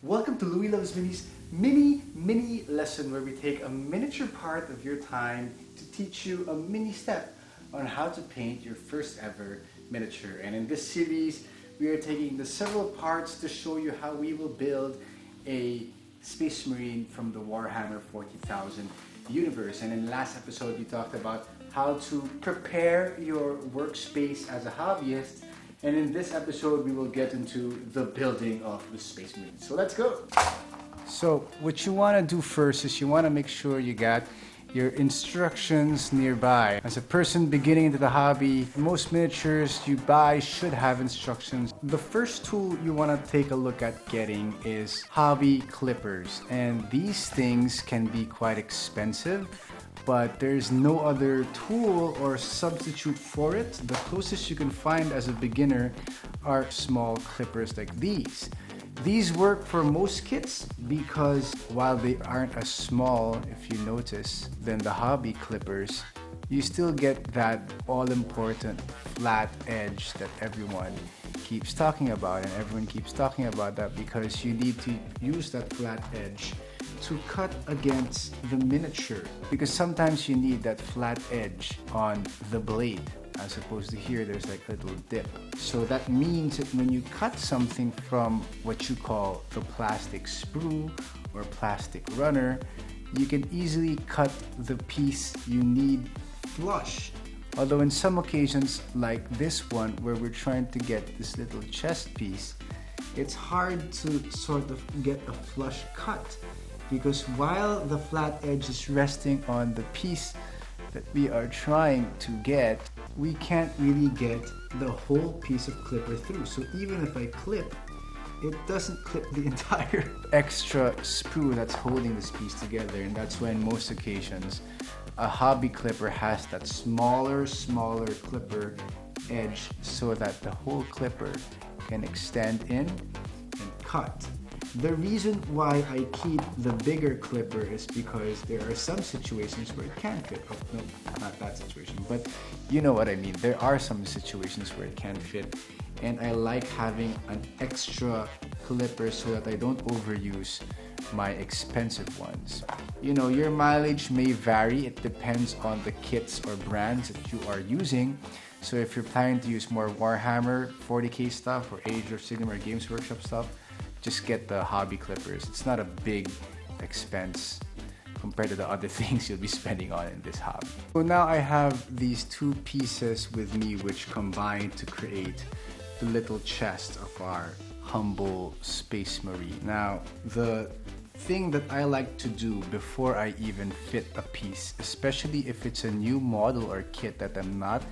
Welcome to Louie Loves Mini's mini lesson where we take a miniature part of your time to teach you a mini step on how to paint your first ever miniature. And in this series, we are taking the several parts to show you how we will build a Space Marine from the Warhammer 40,000 universe. And in the last episode, we talked about how to prepare your workspace as a hobbyist. And in this episode, we will get into the building of the Space Marine. So let's go. So what you want to do first is you want to make sure you got your instructions nearby. As a person beginning into the hobby, most miniatures you buy should have instructions. The first tool you want to take a look at getting is hobby clippers. And these things can be quite expensive, but there's no other tool or substitute for it. The closest you can find as a beginner are small clippers like these. These work for most kits because while they aren't as small, if you notice, than the hobby clippers, you still get that all-important flat edge that everyone keeps talking about. And everyone keeps talking about that because you need to use that flat edge to cut against the miniature, because sometimes you need that flat edge on the blade as opposed to here there's like a little dip. So that means that when you cut something from what you call the plastic sprue or plastic runner, you can easily cut the piece you need flush. Although in some occasions like this one where we're trying to get this little chest piece, it's hard to sort of get a flush cut, because while the flat edge is resting on the piece that we are trying to get, we can't really get the whole piece of clipper through. So even if I clip, it doesn't clip the entire extra sprue that's holding this piece together. And that's why in most occasions, a hobby clipper has that smaller clipper edge so that the whole clipper can extend in and cut. The reason why I keep the bigger clipper is because there are some situations where it can fit. Oh, no, not that situation, but you know what I mean. There are some situations where it can fit, and I like having an extra clipper so that I don't overuse my expensive ones. You know, your mileage may vary. It depends on the kits or brands that you are using. So if you're planning to use more Warhammer 40K stuff or Age of Sigmar or Games Workshop stuff, just get the hobby clippers. It's not a big expense compared to the other things you'll be spending on in this hobby. So now I have these two pieces with me which combine to create the little chest of our humble Space Marine. Now, the thing that I like to do before I even fit a piece, especially if it's a new model or kit that I'm not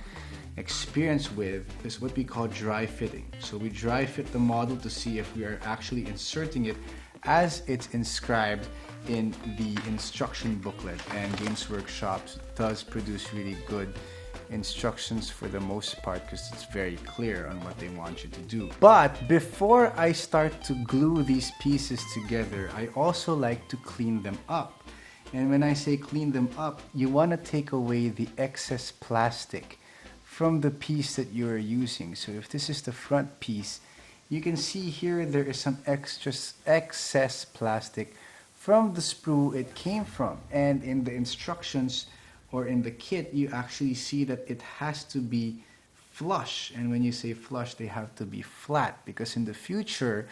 experienced with, is what we call dry fitting. So we dry fit the model to see if we are actually inserting it as it's inscribed in the instruction booklet, and Games Workshop does produce really good instructions for the most part because it's very clear on what they want you to do. But before I start to glue these pieces together, I also like to clean them up. And when I say clean them up, you want to take away the excess plastic from the piece that you are using. So if this is the front piece, you can see here there is some excess plastic from the sprue it came from. And in the instructions or in the kit, you actually see that it has to be flush. And when you say flush, they have to be flat, because in the future,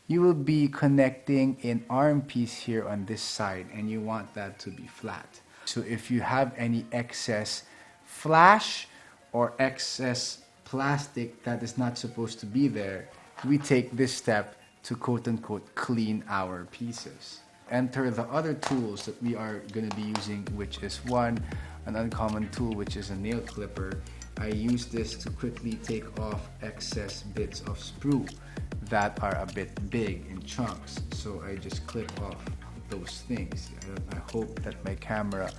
you will be connecting an arm piece here on this side, and you want that to be flat. So if you have any excess flash or excess plastic that is not supposed to be there, we take this step to quote-unquote clean our pieces. Enter the other tools that we are going to be using, which is an uncommon tool, which is a nail clipper. I use this to quickly take off excess bits of sprue that are a bit big in chunks. So I just clip off those things. I hope that my camera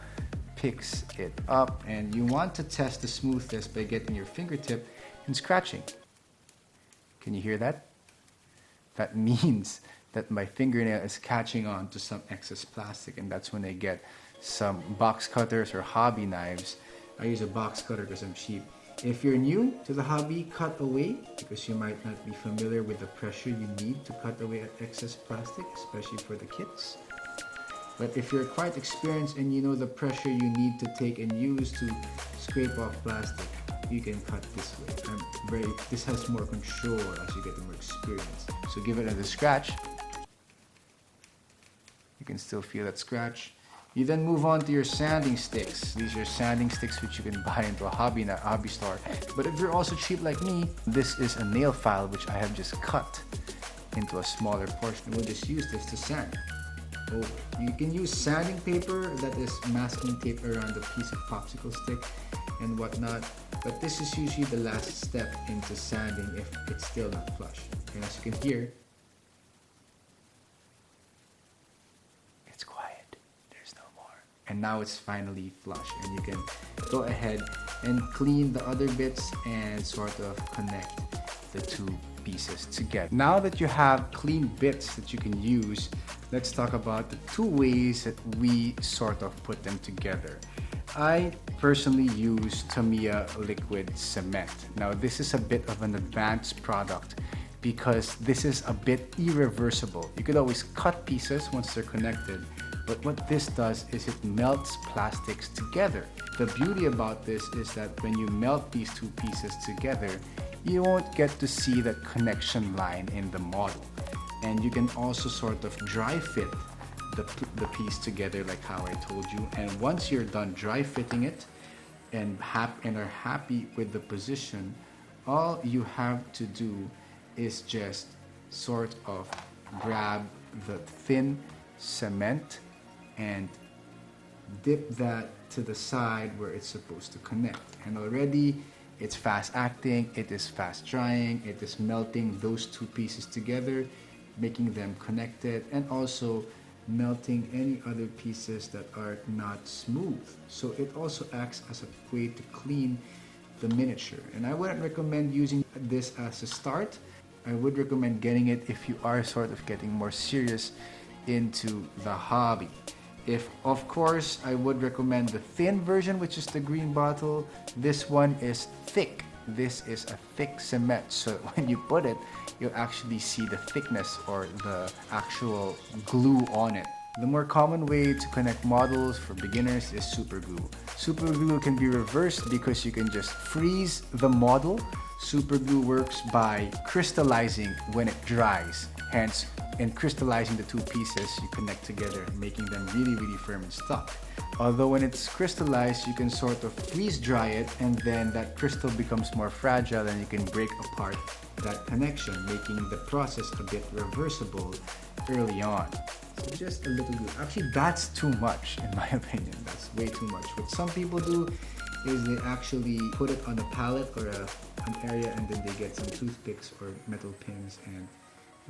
picks it up, and you want to test the smoothness by getting your fingertip and scratching. Can you hear that? That means that my fingernail is catching on to some excess plastic, and that's when I get some box cutters or hobby knives. I use a box cutter because I'm cheap. If you're new to the hobby, cut away, because you might not be familiar with the pressure you need to cut away excess plastic, especially for the kits. But if you're quite experienced and you know the pressure you need to take and use to scrape off plastic, you can cut this way. This has more control as you get more experience. So give it a scratch. You can still feel that scratch. You then move on to your sanding sticks. These are sanding sticks which you can buy into a hobby store. But if you're also cheap like me, this is a nail file which I have just cut into a smaller portion. We'll just use this to sand. Oh, you can use sanding paper, that is masking tape around a piece of popsicle stick and whatnot. But this is usually the last step into sanding if it's still not flush. And as you can hear, it's quiet. There's no more. And now it's finally flush, and you can go ahead and clean the other bits and sort of connect the two pieces together. Now that you have clean bits that you can use, let's talk about the two ways that we sort of put them together. I personally use Tamiya liquid cement. Now this is a bit of an advanced product because this is a bit irreversible. You could always cut pieces once they're connected, but what this does is it melts plastics together. The beauty about this is that when you melt these two pieces together, you won't get to see that connection line in the model. And you can also sort of dry fit the piece together like how I told you. And once you're done dry fitting it and are happy with the position, all you have to do is just sort of grab the thin cement and dip that to the side where it's supposed to connect. And already it's fast acting, it is fast drying, it is melting those two pieces together, making them connected, and also melting any other pieces that are not smooth. So it also acts as a way to clean the miniature. And I wouldn't recommend using this as a start. I would recommend getting it if you are sort of getting more serious into the hobby. If, of course, I would recommend the thin version, which is the green bottle. This one is thick. This is a thick cement, so when you put it, you'll actually see the thickness or the actual glue on it. The more common way to connect models for beginners is super glue. Super glue can be reversed because you can just freeze the model. Super glue works by crystallizing when it dries. Hence, in crystallizing the two pieces, you connect together, making them really, really firm and stuck. Although when it's crystallized, you can sort of freeze dry it, and then that crystal becomes more fragile and you can break apart that connection, making the process a bit reversible early on. So just a little glue. Actually, that's too much in my opinion. That's way too much. What some people do is they actually put it on a pallet or an area, and then they get some toothpicks or metal pins and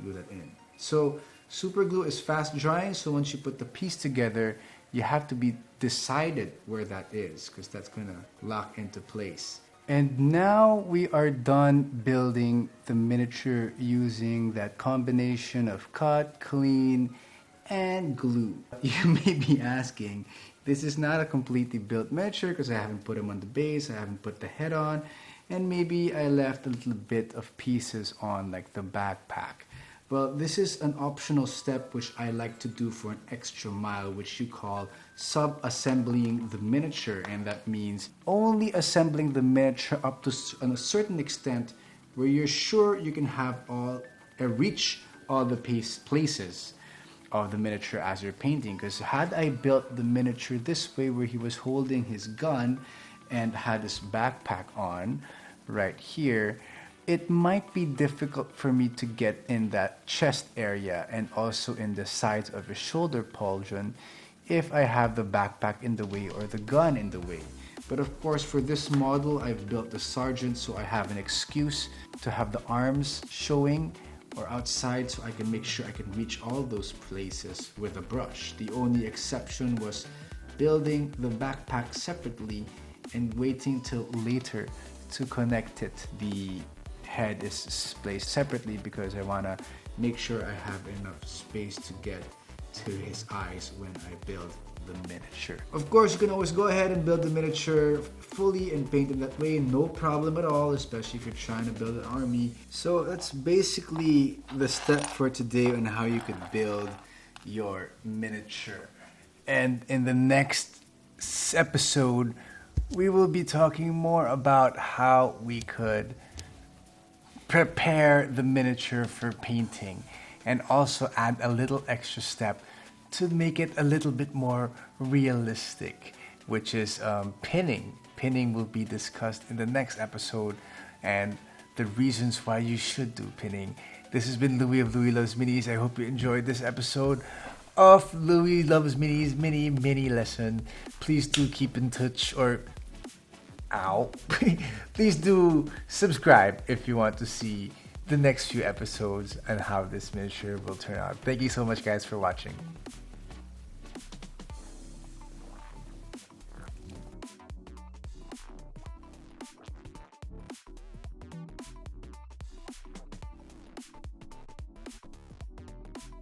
glue that in. So super glue is fast drying, so once you put the piece together, you have to be decided where that is, because that's gonna lock into place. And now we are done building the miniature using that combination of cut, clean, and glue. You may be asking, this is not a completely built miniature because I haven't put them on the base, I haven't put the head on, and maybe I left a little bit of pieces on like the backpack. Well, this is an optional step which I like to do for an extra mile, which you call sub-assembling the miniature, and that means only assembling the miniature up to a certain extent where you're sure you can have reach all the places of the miniature as you're painting. Because had I built the miniature this way, where he was holding his gun and had his backpack on right here, it might be difficult for me to get in that chest area and also in the sides of his shoulder pauldron if I have the backpack in the way or the gun in the way. But of course, for this model, I've built the sergeant, so I have an excuse to have the arms showing or outside, so I can make sure I can reach all those places with a brush. The only exception was building the backpack separately and waiting till later to connect it. The head is placed separately because I want to make sure I have enough space to get to his eyes when I build the miniature. Of course, you can always go ahead and build the miniature fully and paint it that way, no problem at all, especially if you're trying to build an army. So that's basically the step for today on how you could build your miniature. And in the next episode, we will be talking more about how we could prepare the miniature for painting and also add a little extra step to make it a little bit more realistic, which is pinning. Pinning will be discussed in the next episode and the reasons why you should do pinning. This has been Louis of Louis Loves Minis. I hope you enjoyed this episode of Louis Loves Minis mini lesson. Please do keep in touch, or please do subscribe if you want to see the next few episodes and how this miniature will turn out. Thank you so much, guys, for watching.